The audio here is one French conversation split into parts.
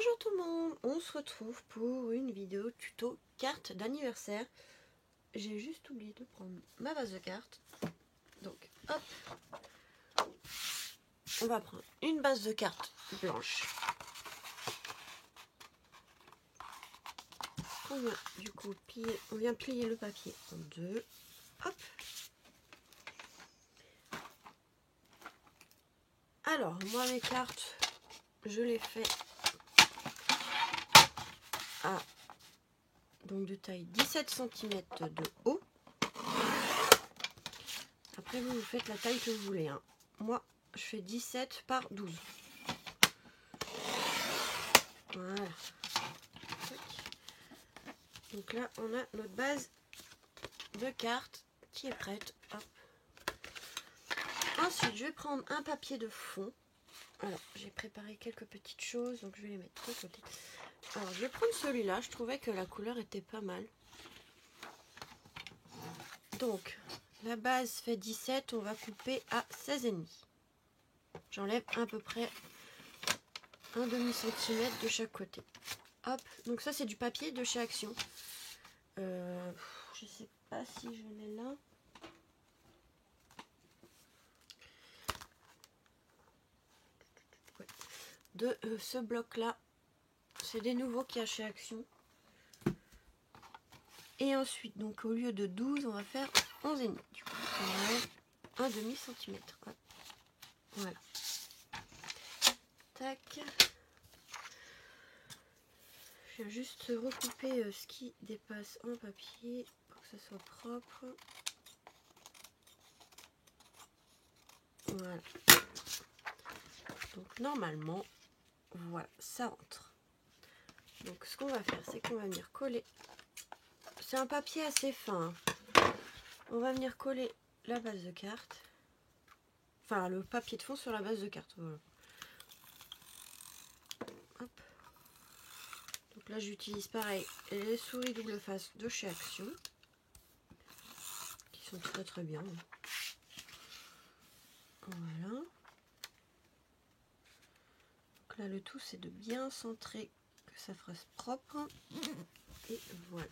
Bonjour tout le monde, on se retrouve pour une vidéo tuto carte d'anniversaire. J'ai juste oublié de prendre ma base de cartes. Donc hop, on va prendre une base de cartes blanche. On vient du coup plier le papier en deux. Hop. Alors moi mes cartes, je les fais à donc de taille 17 cm de haut. Après vous faites la taille que vous voulez, hein. Moi je fais 17 par 12. Voilà. Donc là on a notre base de cartes qui est prête. Hop. Ensuite je vais prendre un papier de fond. Alors j'ai préparé quelques petites choses, donc je vais les mettre de côté. Alors je vais prendre celui-là, je trouvais que la couleur était pas mal. Donc la base fait 17, on va couper à 16,5. J'enlève à peu près un demi-centimètre de chaque côté. Hop, donc ça c'est du papier de chez Action. Je sais pas si je l'ai là. Ouais. De ce bloc là, c'est des nouveaux qu'il y a chez Action. Et ensuite, donc au lieu de 12, on va faire 11,5. Du coup, on enlève un demi-centimètre. Ouais. Voilà. Tac. Je viens juste recouper ce qui dépasse en papier pour que ça soit propre. Voilà. Donc normalement, voilà, ça entre. Donc ce qu'on va faire, c'est qu'on va venir coller. C'est un papier assez fin. On va venir coller la base de carte. Enfin, le papier de fond sur la base de carte. Voilà. Hop. Donc là, j'utilise pareil les souris double face de chez Action. Qui sont très très bien. Voilà. Donc là, le tout, c'est de bien centrer, que ça fasse propre. Et voilà.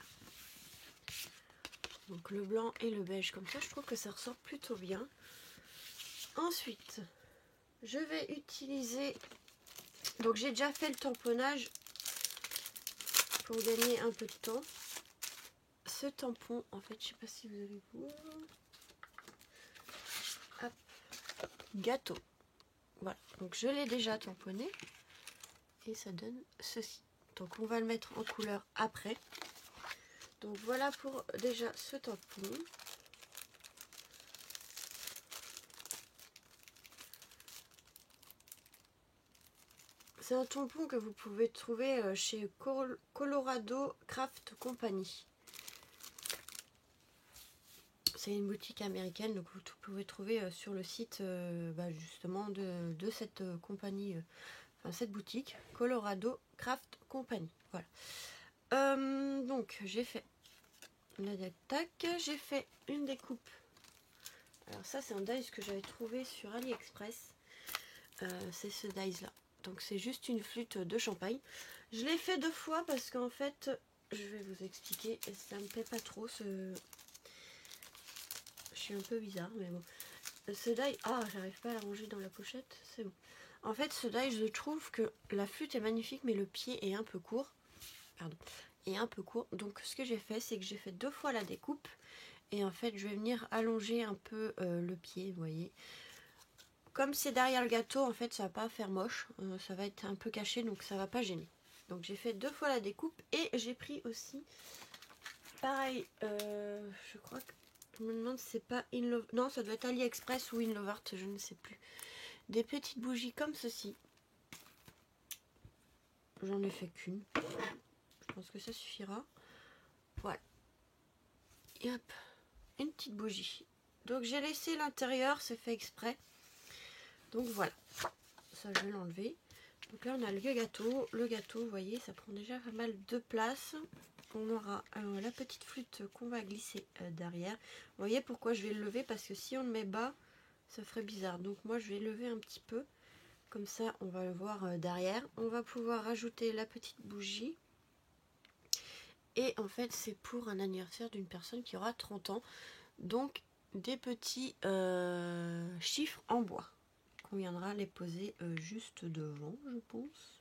Donc le blanc et le beige comme ça, je trouve que ça ressort plutôt bien. Ensuite, je vais utiliser... Donc j'ai déjà fait le tamponnage pour gagner un peu de temps. Ce tampon, en fait, je sais pas si vous allez voir. Hop. Gâteau. Voilà, donc je l'ai déjà tamponné. Et ça donne ceci. Donc on va le mettre en couleur après. Donc voilà pour déjà ce tampon. C'est un tampon que vous pouvez trouver chez Colorado Craft Company. C'est une boutique américaine, donc vous pouvez trouver sur le site justement de cette compagnie, enfin cette boutique, Colorado Craft Company. Voilà. Donc j'ai fait la tac, j'ai fait une découpe. Alors ça c'est un dies que j'avais trouvé sur AliExpress. C'est ce dies là. Donc c'est juste une flûte de champagne. Je l'ai fait 2 fois parce qu'en fait, je vais vous expliquer, ça me plaît pas trop ce... Je suis un peu bizarre, mais bon. Ce die, j'arrive pas à la ranger dans la pochette, c'est bon. En fait, ce die, je trouve que la flûte est magnifique, mais le pied est un peu court. Pardon, est un peu court. Donc ce que j'ai fait, c'est que j'ai fait 2 fois la découpe. Et en fait, je vais venir allonger un peu le pied, vous voyez. Comme c'est derrière le gâteau, en fait, ça va pas faire moche. Ça va être un peu caché, donc ça va pas gêner. Donc j'ai fait 2 fois la découpe. Et j'ai pris aussi, pareil, je crois que... Je me demande si c'est pas InLove... Non, ça doit être AliExpress ou InLovart, je ne sais plus. Des petites bougies comme ceci. J'en ai fait qu'une. Je pense que ça suffira. Voilà. Et hop, une petite bougie. Donc j'ai laissé l'intérieur, c'est fait exprès. Donc voilà. Ça, je vais l'enlever. Donc là, on a le gâteau. Le gâteau, vous voyez, ça prend déjà pas mal de place. On aura la petite flûte qu'on va glisser derrière. Vous voyez pourquoi je vais le lever? Parce que si on le met bas, ça ferait bizarre. Donc moi, je vais lever un petit peu Comme ça, on va le voir derrière. On va pouvoir rajouter la petite bougie. Et en fait, c'est pour un anniversaire d'une personne qui aura 30 ans. Donc, des petits chiffres en bois. On viendra les poser juste devant, je pense.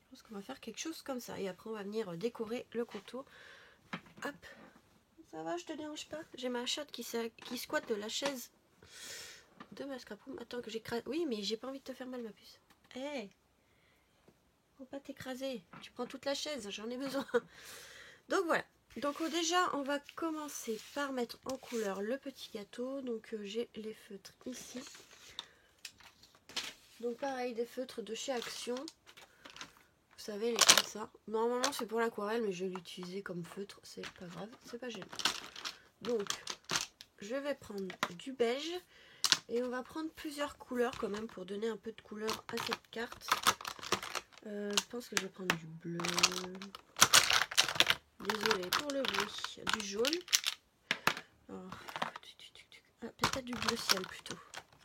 Je pense qu'on va faire quelque chose comme ça. Et après, on va venir décorer le contour. Hop. Ça va, je te dérange pas? J'ai ma chatte qui squatte la chaise de ma scrapoum. Attends que j'écrase. Oui, mais j'ai pas envie de te faire mal, ma puce. Hé, hey, faut pas t'écraser. Tu prends toute la chaise, j'en ai besoin. Donc voilà. Donc déjà, on va commencer par mettre en couleur le petit gâteau. Donc j'ai les feutres ici. Donc pareil, des feutres de chez Action. Vous savez, les comme ça. Normalement, c'est pour l'aquarelle, mais je vais l'utiliser comme feutre. C'est pas grave, c'est pas gênant. Donc, je vais prendre du beige. Et on va prendre plusieurs couleurs quand même pour donner un peu de couleur à cette carte. Je pense que je vais prendre du bleu. Désolée pour le bruit. Du jaune. Peut-être du bleu ciel plutôt.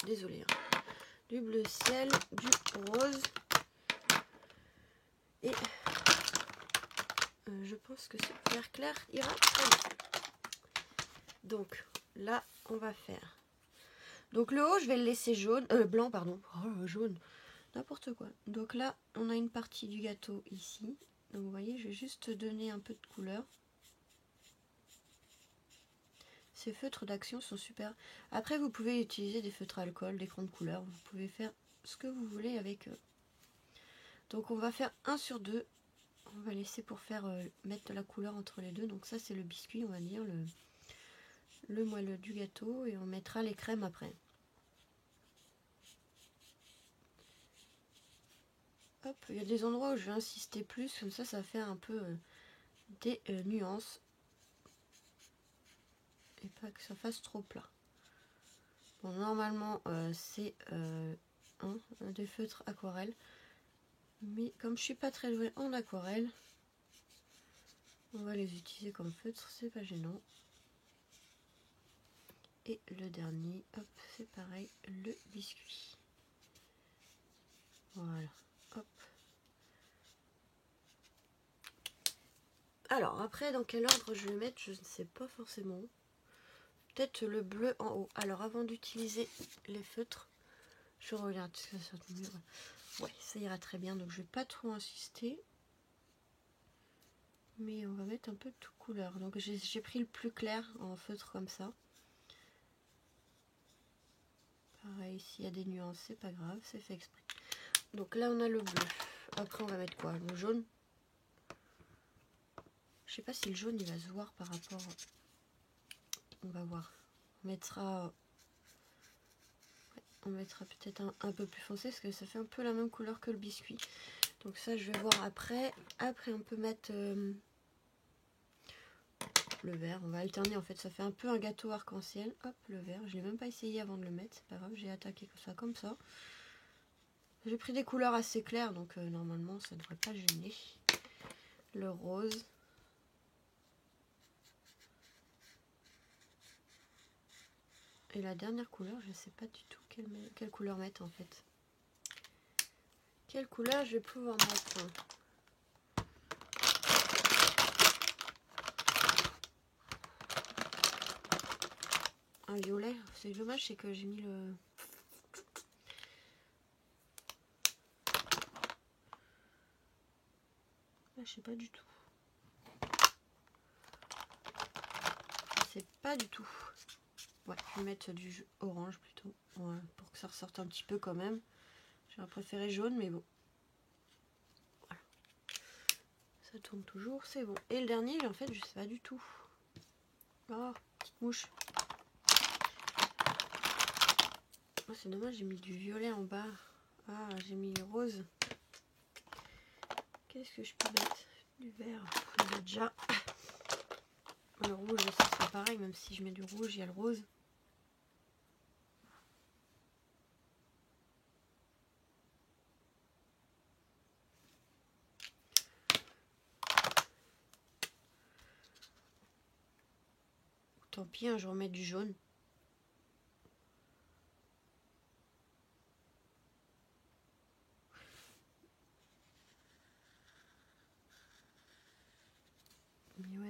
Désolée. Hein. Du bleu ciel, du rose. Et je pense que ce vert clair ira très bien. Donc là, on va faire. Donc le haut, je vais le laisser jaune. Blanc, pardon. Oh, jaune. N'importe quoi. Donc là, on a une partie du gâteau ici. Donc vous voyez, je vais juste donner un peu de couleur. Ces feutres d'Action sont super. Après, vous pouvez utiliser des feutres à alcool, des crayons de couleur. Vous pouvez faire ce que vous voulez avec eux. Donc on va faire 1 sur 2. On va laisser pour faire mettre de la couleur entre les deux. Donc ça, c'est le biscuit, on va dire, le moelleux du gâteau. Et on mettra les crèmes après. Hop, il y a des endroits où je vais insister plus. Comme ça, ça va faire un peu des nuances. Et pas que ça fasse trop plat. Bon, normalement, c'est des feutres aquarelle. Mais comme je suis pas très douée en aquarelle, on va les utiliser comme feutres, c'est pas gênant. Et le dernier, hop, c'est pareil, le biscuit. Voilà, hop. Alors, après, dans quel ordre je vais mettre, je ne sais pas forcément. Peut-être le bleu en haut. Alors, avant d'utiliser les feutres, je regarde ce que ça sort mieux. Ouais, ça ira très bien, donc je vais pas trop insister. Mais on va mettre un peu de toute couleur. Donc j'ai pris le plus clair en feutre comme ça. Pareil, s'il y a des nuances, c'est pas grave, c'est fait exprès. Donc là, on a le bleu. Après, on va mettre quoi? Le jaune. Je sais pas si le jaune, il va se voir par rapport... On va voir. On mettra... Ouais, on mettra peut-être un peu plus foncé, parce que ça fait un peu la même couleur que le biscuit. Donc ça, je vais voir après. Après, on peut mettre... le vert, on va alterner en fait, ça fait un peu un gâteau arc-en-ciel. Hop, le vert, je l'ai même pas essayé avant de le mettre, c'est pas grave, j'ai attaqué comme ça. J'ai pris des couleurs assez claires, donc normalement ça devrait pas gêner. Le rose. Et la dernière couleur, je sais pas du tout quelle couleur mettre en fait. Quelle couleur je vais pouvoir mettre? Un violet, c'est dommage, c'est que j'ai mis le... Ah, je sais pas du tout. Je sais pas du tout. Ouais, je vais mettre du orange plutôt. Ouais, pour que ça ressorte un petit peu quand même. J'aurais préféré jaune, mais bon. Voilà. Ça tourne toujours, c'est bon. Et le dernier, en fait, je sais pas du tout. Oh, petite mouche. Oh, c'est dommage, j'ai mis du violet en bas. Ah, j'ai mis le rose. Qu'est-ce que je peux mettre? Du vert. Il y a déjà. Le rouge, ça sera pareil, même si je mets du rouge, il y a le rose. Tant pis, hein, je remets du jaune.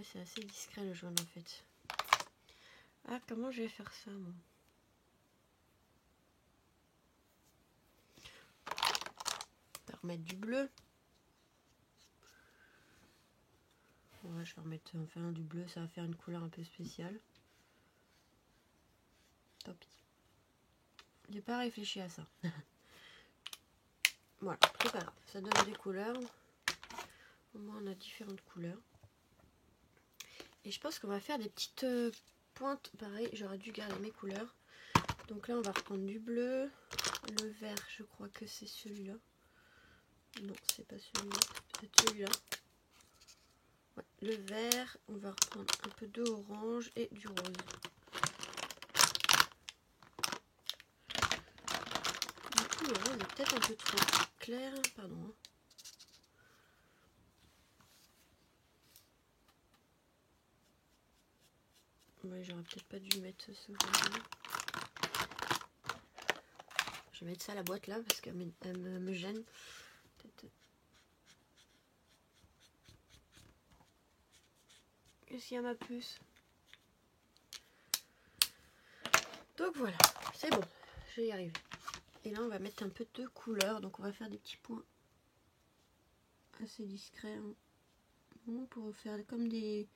Ouais, c'est assez discret le jaune en fait. Ah, comment je vais faire ça moi? On va remettre du bleu. Ouais, je vais remettre enfin du bleu, ça va faire une couleur un peu spéciale. Tant pis. J'ai pas réfléchi à ça. Voilà, c'est pas grave. Ça donne des couleurs. Au moins on a différentes couleurs. Et je pense qu'on va faire des petites pointes. Pareil, j'aurais dû garder mes couleurs. Donc là on va reprendre du bleu. Le vert, je crois que c'est celui-là. Non, c'est pas celui-là. C'est peut-être celui-là. Ouais, le vert, on va reprendre un peu d'orange et du rose. Du coup, le rose est peut-être un peu trop clair. Pardon. Hein. Ouais, j'aurais peut-être pas dû mettre ce rose-là. Je vais mettre ça à la boîte là parce qu'elle me gêne. Qu'est-ce qu'il y a ma puce? Donc voilà, c'est bon, je vais y arriver. Et là on va mettre un peu de couleur, donc on va faire des petits points assez discrets hein, pour faire comme des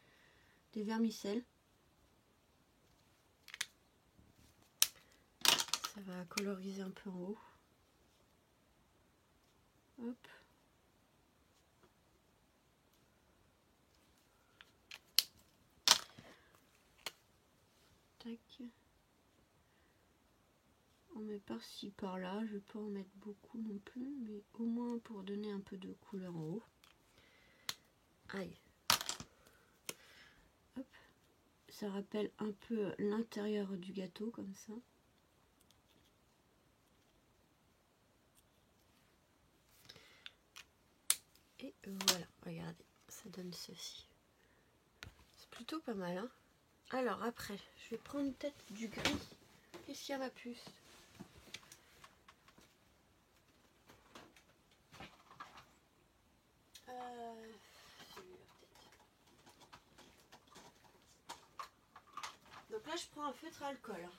vermicelles. Ça va coloriser un peu en haut. Hop. Tac. On met par-ci par-là, je vais pas en mettre beaucoup non plus, mais au moins pour donner un peu de couleur en haut. Aïe. Hop. Ça rappelle un peu l'intérieur du gâteau comme ça. Et voilà, regardez, ça donne ceci. C'est plutôt pas mal, hein. Alors après, je vais prendre peut-être du gris. Qu'est-ce qu'il y a ma puce? Celui-là peut-être. Donc là, je prends un feutre à alcool.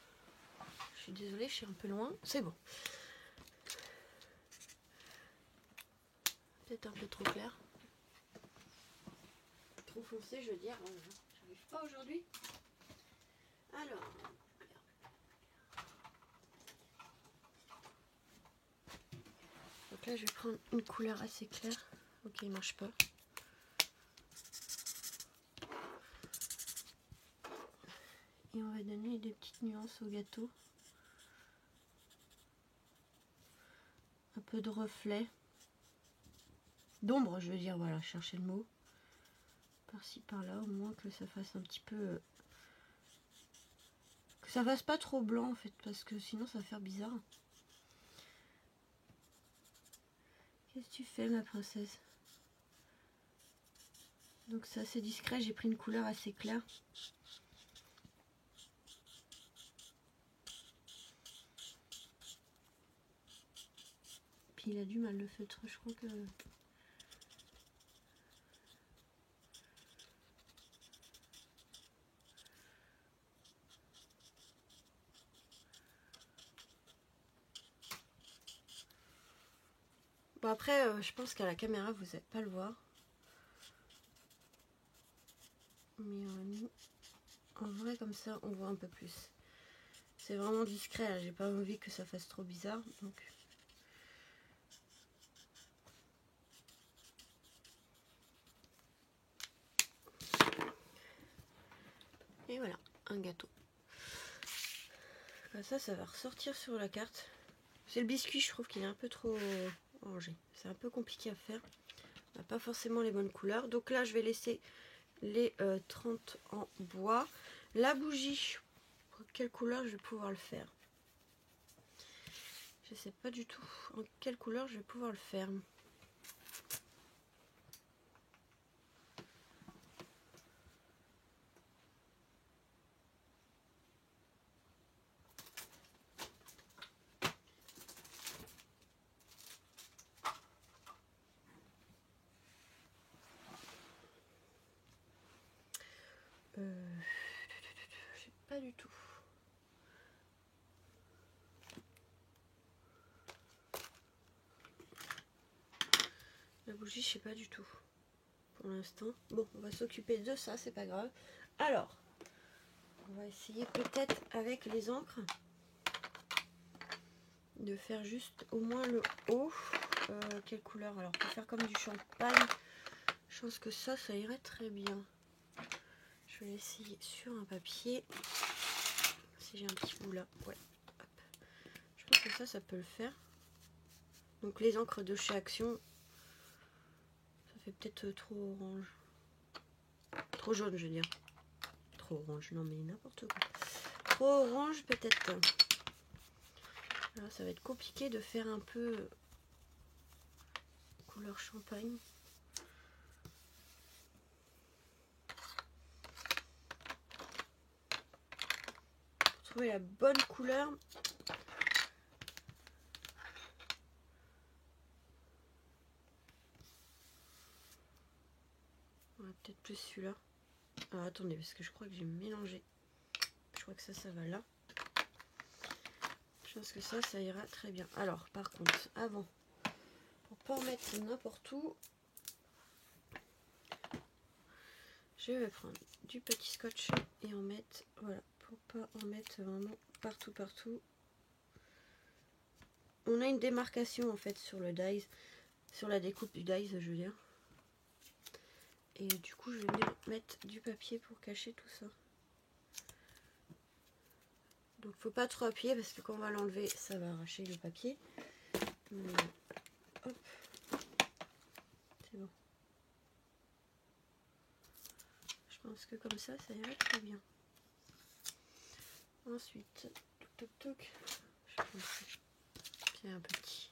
Je suis désolée, je suis un peu loin. C'est bon. Peut-être un peu trop clair. Trop foncé, je veux dire. J'arrive pas aujourd'hui. Alors. Donc là, je vais prendre une couleur assez claire. Ok, il marche pas. Et on va donner des petites nuances au gâteau. Un peu de reflet. D'ombre, je veux dire, voilà, chercher le mot. Par-ci, par-là, au moins que ça fasse un petit peu... Que ça fasse pas trop blanc, en fait, parce que sinon ça va faire bizarre. Qu'est-ce que tu fais, ma princesse? Donc c'est assez discret, j'ai pris une couleur assez claire. Puis il a du mal, le feutre, je crois que... Bon après, je pense qu'à la caméra, vous n'allez pas le voir. Mais nous, en vrai, comme ça, on voit un peu plus. C'est vraiment discret, j'ai pas envie que ça fasse trop bizarre, donc... Et voilà, un gâteau. Comme ça va ressortir sur la carte. C'est le biscuit, je trouve qu'il est un peu trop orangé. C'est un peu compliqué à faire. On n'a pas forcément les bonnes couleurs. Donc là, je vais laisser les 30 en bois. La bougie, quelle couleur je vais pouvoir le faire? Je sais pas du tout en quelle couleur je vais pouvoir le faire. La bougie, je sais pas du tout pour l'instant. Bon, on va s'occuper de ça, c'est pas grave. Alors, on va essayer peut-être avec les encres de faire juste au moins le haut. Quelle couleur? Alors, pour faire comme du champagne, je pense que ça irait très bien. Je vais l'essayer sur un papier. Si j'ai un petit bout là, ouais. Hop. Je pense que ça peut le faire. Donc les encres de chez Action, ça fait peut-être trop orange. Trop jaune, je veux dire. Trop orange, non mais n'importe quoi. Trop orange peut-être. Alors ça va être compliqué de faire un peu couleur champagne. Pour trouver la bonne couleur. Peut-être plus celui-là. Alors attendez, parce que je crois que j'ai mélangé. Je crois que ça va là. Je pense que ça ira très bien. Alors par contre, avant, pour pas en mettre n'importe où, je vais prendre du petit scotch et en mettre, voilà, pour pas en mettre vraiment partout. On a une démarcation en fait sur le dies, sur la découpe du dies, je veux dire. Et du coup, je vais venir mettre du papier pour cacher tout ça. Donc, faut pas trop appuyer parce que quand on va l'enlever, ça va arracher le papier. Mais, hop, c'est bon. Je pense que comme ça irait très bien. Ensuite, toc. Je pense qu'il y a un petit.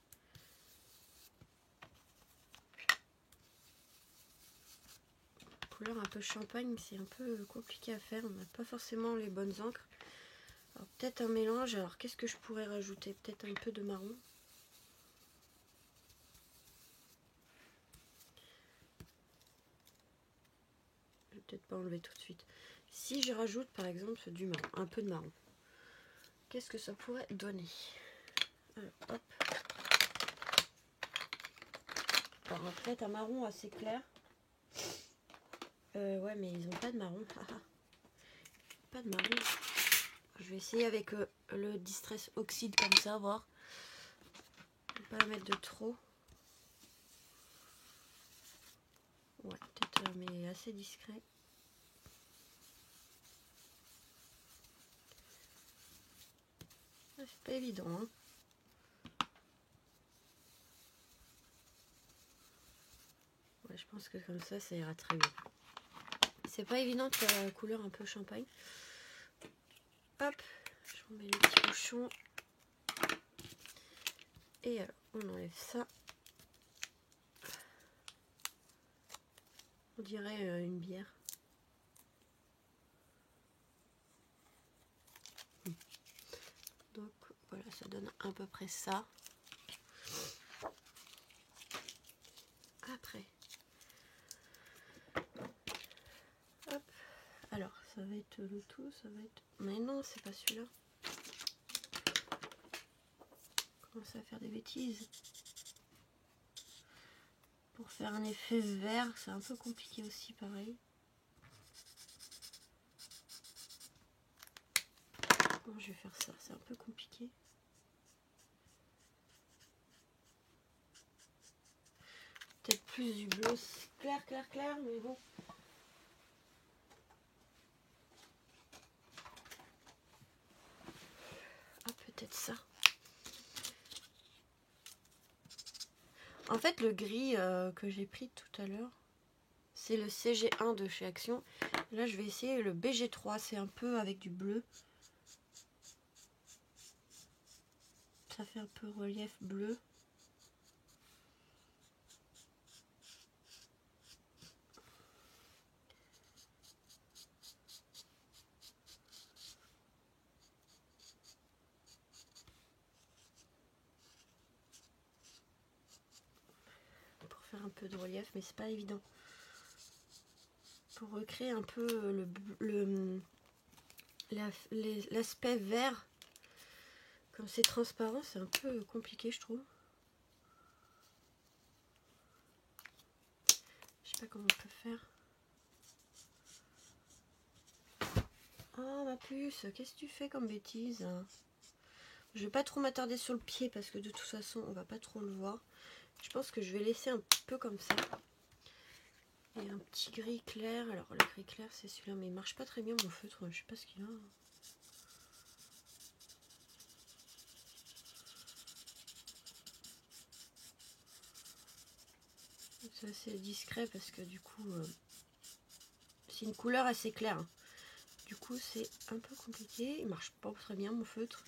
Couleur un peu champagne, c'est un peu compliqué à faire. On n'a pas forcément les bonnes encres. Alors peut-être un mélange. Alors qu'est-ce que je pourrais rajouter? Peut-être un peu de marron. Je vais peut-être pas enlever tout de suite. Si je rajoute par exemple du marron, un peu de marron, qu'est-ce que ça pourrait donner? Alors hop. Alors peut-être un marron assez clair. Ouais, mais ils ont pas de marron. Pas de marron. Je vais essayer avec le Distress Oxide comme ça, voir. Je vais pas la mettre de trop. Ouais, peut-être, mais assez discret. C'est pas évident, hein. Ouais, je pense que comme ça ira très bien. C'est pas évident de faire la couleur un peu champagne. Hop, je remets les petits bouchons. Et alors, on enlève ça. On dirait une bière. Donc voilà, ça donne à peu près ça. Après, hop. Alors, ça va être le tout, ça va être... Mais non, c'est pas celui-là. Commence à faire des bêtises. Pour faire un effet vert, c'est un peu compliqué aussi, pareil. Comment je vais faire ça? C'est un peu compliqué. Peut-être plus du bleu clair, mais bon. Ah, peut-être ça. En fait, le gris que j'ai pris tout à l'heure, c'est le CG1 de chez Action. Là, je vais essayer le BG3. C'est un peu avec du bleu. Ça fait un peu relief bleu. Pour faire un peu de relief, mais c'est pas évident. Pour recréer un peu l'aspect vert, comme c'est transparent, c'est un peu compliqué, je trouve. sais pas comment on peut faire. Oh ma puce, qu'est-ce que tu fais comme bêtise? Je vais pas trop m'attarder sur le pied parce que de toute façon on va pas trop le voir. Je pense que je vais laisser un peu comme ça. Et un petit gris clair. Alors le gris clair c'est celui-là, mais il marche pas très bien mon feutre. Je sais pas ce qu'il a. C'est assez discret parce que du coup c'est une couleur assez claire. Du coup c'est un peu compliqué. Il marche pas très bien mon feutre.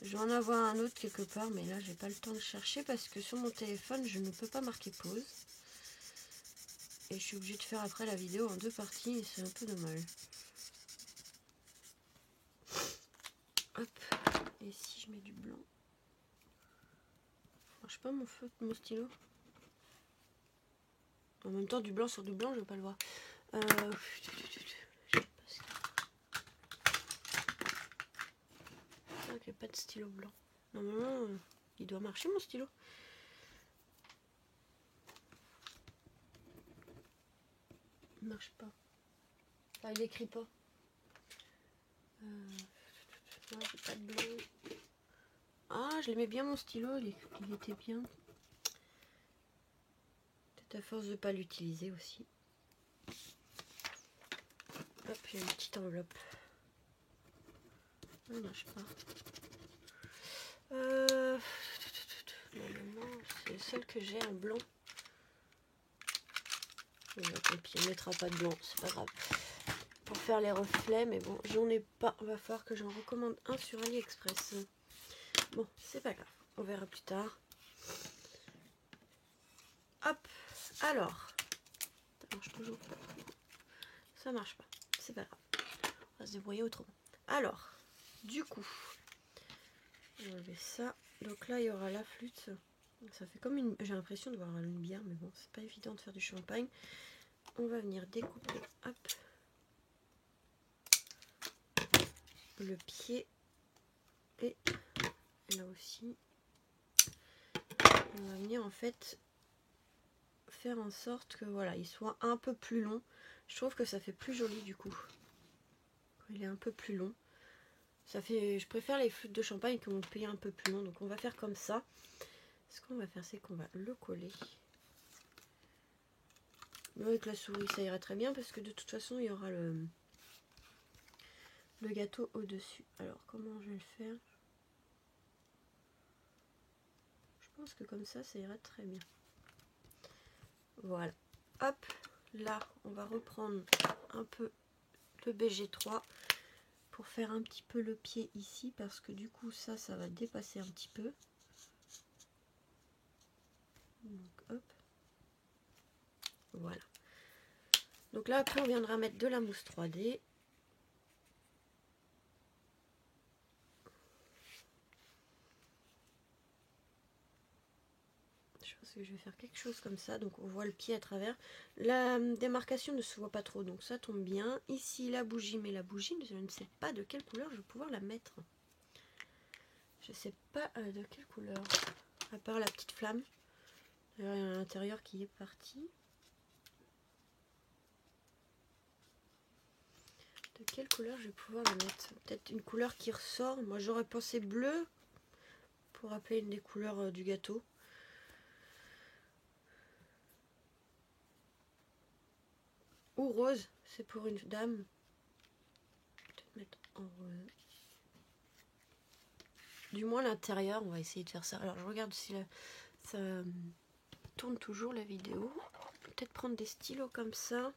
Je vais en avoir un autre quelque part, mais là j'ai pas le temps de chercher parce que sur mon téléphone je ne peux pas marquer pause. Et je suis obligée de faire après la vidéo en 2 parties et c'est un peu dommage. Hop. Et si je mets du blanc? Je sais pas mon feutre, mon stylo. En même temps du blanc sur du blanc je vais pas le voir. Je sais pas ce qu'il n'y a pas de stylo blanc. Normalement il doit marcher mon stylo. Il marche pas. Enfin, il écrit pas. Non, j'ai pas de blanc. Ah, je l'aimais bien mon stylo, il était bien. Peut-être à force de pas l'utiliser aussi. Hop, il y a une petite enveloppe. Ça ne marche pas. Normalement, c'est le seul que j'ai en blanc. Et puis on mettra pas de blanc, c'est pas grave. Pour faire les reflets, mais bon, j'en ai pas. Va falloir que j'en recommande un sur AliExpress. Bon, c'est pas grave, on verra plus tard. Hop, alors, ça marche toujours pas. Ça marche pas, c'est pas grave. On va se débrouiller autrement. Alors, du coup, on va enlever ça. Donc là, il y aura la flûte. Ça fait comme une... J'ai l'impression de voir une bière, mais bon, c'est pas évident de faire du champagne. On va venir découper, hop, le pied. Et là aussi, on va venir en fait faire en sorte que voilà, il soit un peu plus long. Je trouve que ça fait plus joli du coup. Il est un peu plus long. Ça fait, je préfère les flûtes de champagne qui ont payé un peu plus long. Donc on va faire comme ça. Ce qu'on va faire, c'est qu'on va le coller. Mais avec la souris, ça ira très bien parce que de toute façon, il y aura le gâteau au-dessus. Alors comment je vais le faire? Je pense que comme ça ira très bien. Voilà. Hop, là, on va reprendre un peu le BG3 pour faire un petit peu le pied ici parce que du coup ça va dépasser un petit peu. Donc hop, voilà. Donc là après on viendra mettre de la mousse 3D. Je pense que je vais faire quelque chose comme ça, donc on voit le pied à travers. La démarcation ne se voit pas trop, donc ça tombe bien. Ici la bougie, mais la bougie, je ne sais pas de quelle couleur je vais pouvoir la mettre. Je sais pas de quelle couleur, à part la petite flamme. D'ailleurs il y a l'intérieur qui est parti. De quelle couleur je vais pouvoir la mettre? Peut-être une couleur qui ressort. Moi j'aurais pensé bleu pour rappeler une des couleurs du gâteau. Ou rose, c'est pour une dame. Peut-être mettre en rose. Du moins l'intérieur, on va essayer de faire ça. Alors je regarde si ça tourne toujours la vidéo. Peut-être prendre des stylos comme ça.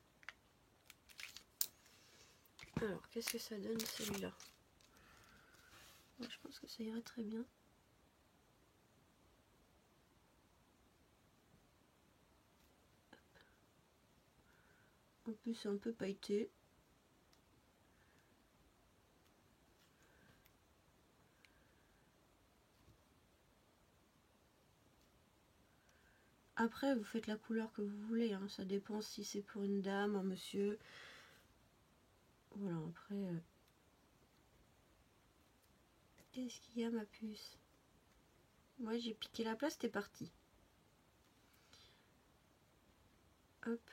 Alors qu'est-ce que ça donne celui-là? Je pense que ça irait très bien. En plus c'est un peu pailleté. Après vous faites la couleur que vous voulez, hein. Ça dépend si c'est pour une dame, un monsieur. Voilà, après... Qu'est-ce qu'il y a ma puce? Moi j'ai piqué la place, t'es parti. Hop.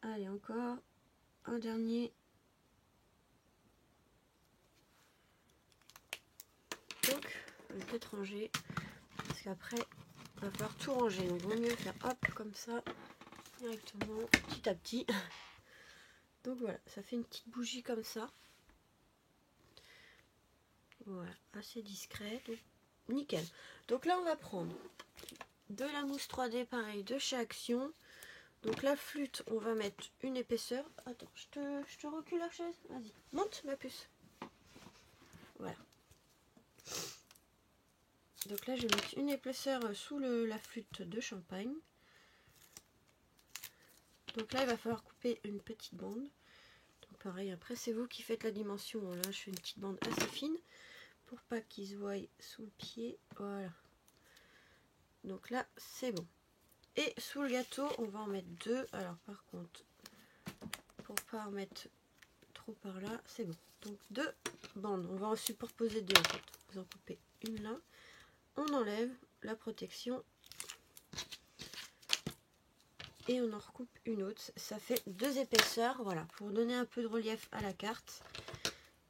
Allez, encore un dernier. Donc, on va peut-être ranger. Parce qu'après, il va falloir tout ranger. Donc, il vaut mieux faire hop, comme ça, directement, petit à petit. Donc voilà, ça fait une petite bougie comme ça. Voilà, assez discret. Donc, nickel. Donc là, on va prendre de la mousse 3D, pareil, de chez Action. Donc la flûte, on va mettre une épaisseur. Attends, je te recule la chaise. Vas-y, monte ma puce. Voilà. Donc là, je vais mettre une épaisseur sous la flûte de champagne. Donc là, il va falloir couper une petite bande. Donc pareil, après, c'est vous qui faites la dimension. Là, je fais une petite bande assez fine pour pas qu'il se voie sous le pied. Voilà. Donc là, c'est bon. Et sous le gâteau, on va en mettre deux. Alors par contre, pour pas en mettre trop par là, c'est bon. Donc deux bandes. On va en superposer deux en fait. Vous en coupez une là. On enlève la protection. Et on en recoupe une autre. Ça fait deux épaisseurs. Voilà. Pour donner un peu de relief à la carte.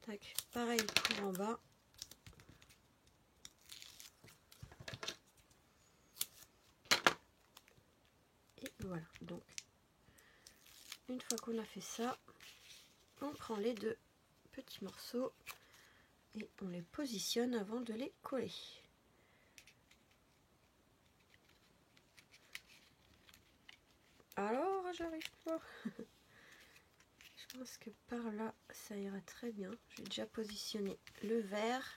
Tac. Pareil pour en bas. Et voilà. Donc, une fois qu'on a fait ça, on prend les deux petits morceaux et on les positionne avant de les coller. Alors, j'arrive pas. Je pense que par là, ça ira très bien. J'ai déjà positionné le verre.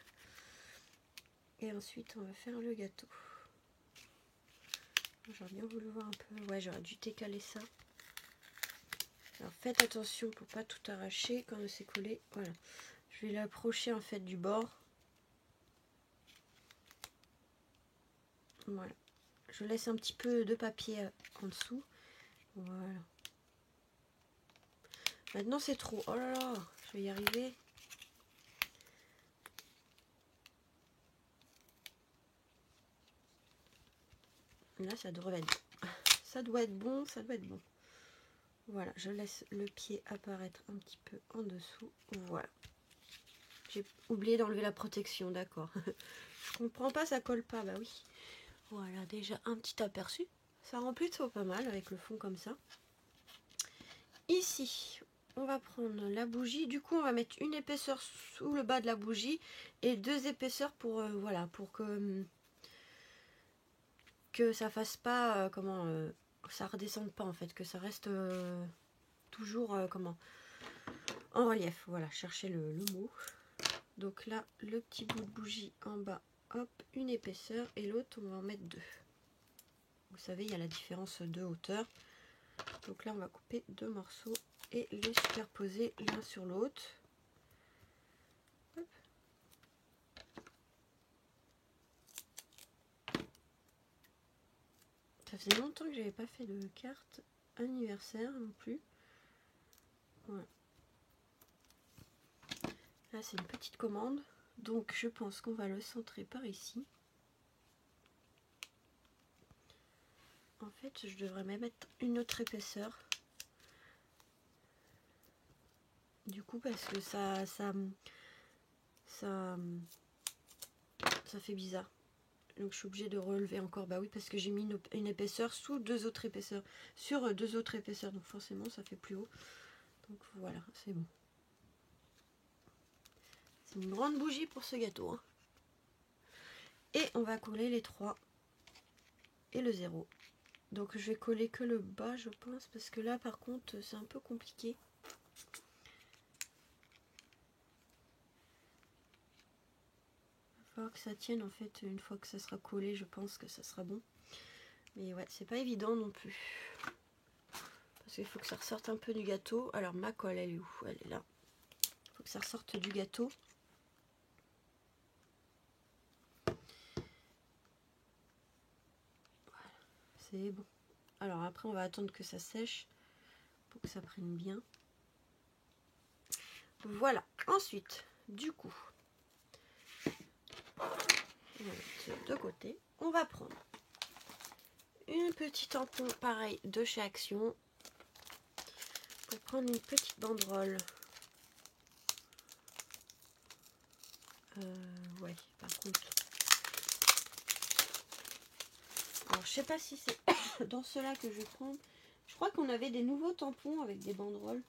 Et ensuite, on va faire le gâteau. J'aurais bien voulu voir un peu. Ouais, j'aurais dû décaler ça. Alors, faites attention pour pas tout arracher quand c'est collé. Voilà. Je vais l'approcher en fait du bord. Voilà. Je laisse un petit peu de papier en dessous. Voilà. Maintenant, c'est trop. Oh là là, je vais y arriver. Là, ça devrait être bon. Ça doit être bon, ça doit être bon. Voilà, je laisse le pied apparaître un petit peu en dessous. Voilà. J'ai oublié d'enlever la protection, d'accord. Je comprends pas, ça colle pas, bah oui. Voilà, déjà un petit aperçu. Ça rend plutôt pas mal avec le fond comme ça. Ici, on va prendre la bougie. Du coup, on va mettre une épaisseur sous le bas de la bougie et deux épaisseurs pour, voilà, pour que ça fasse pas, ça redescende pas en fait, que ça reste toujours, en relief. Voilà, cherchez le mot. Donc là, le petit bout de bougie en bas, hop, une épaisseur et l'autre, on va en mettre deux. Vous savez, il y a la différence de hauteur. Donc là, on va couper deux morceaux et les superposer l'un sur l'autre. Ça faisait longtemps que j'avais pas fait de carte anniversaire non plus. Voilà. Là, c'est une petite commande. Donc, je pense qu'on va le centrer par ici. En fait, je devrais même mettre une autre épaisseur. Du coup, parce que ça fait bizarre. Donc, je suis obligée de relever encore. Bah oui, parce que j'ai mis une épaisseur sous deux autres épaisseurs. Sur deux autres épaisseurs. Donc, forcément, ça fait plus haut. Donc, voilà, c'est bon. C'est une grande bougie pour ce gâteau. Hein. Et on va coller les 3 et le 0. Donc je vais coller que le bas, je pense, parce que là, par contre, c'est un peu compliqué. Il va falloir que ça tienne, en fait, une fois que ça sera collé, je pense que ça sera bon. Mais ouais, c'est pas évident non plus. Parce qu'il faut que ça ressorte un peu du gâteau. Alors, ma colle, elle est où? Elle est là. Il faut que ça ressorte du gâteau. Voilà, c'est bon. Alors après, on va attendre que ça sèche pour que ça prenne bien. Voilà. Ensuite, du coup, on va mettre de côté. On va prendre un petit tampon pareil de chez Action. Pour prendre une petite banderole. Ouais, par contre. Alors, je sais pas si c'est dans ceux-là que je prends. Je crois qu'on avait des nouveaux tampons avec des banderoles.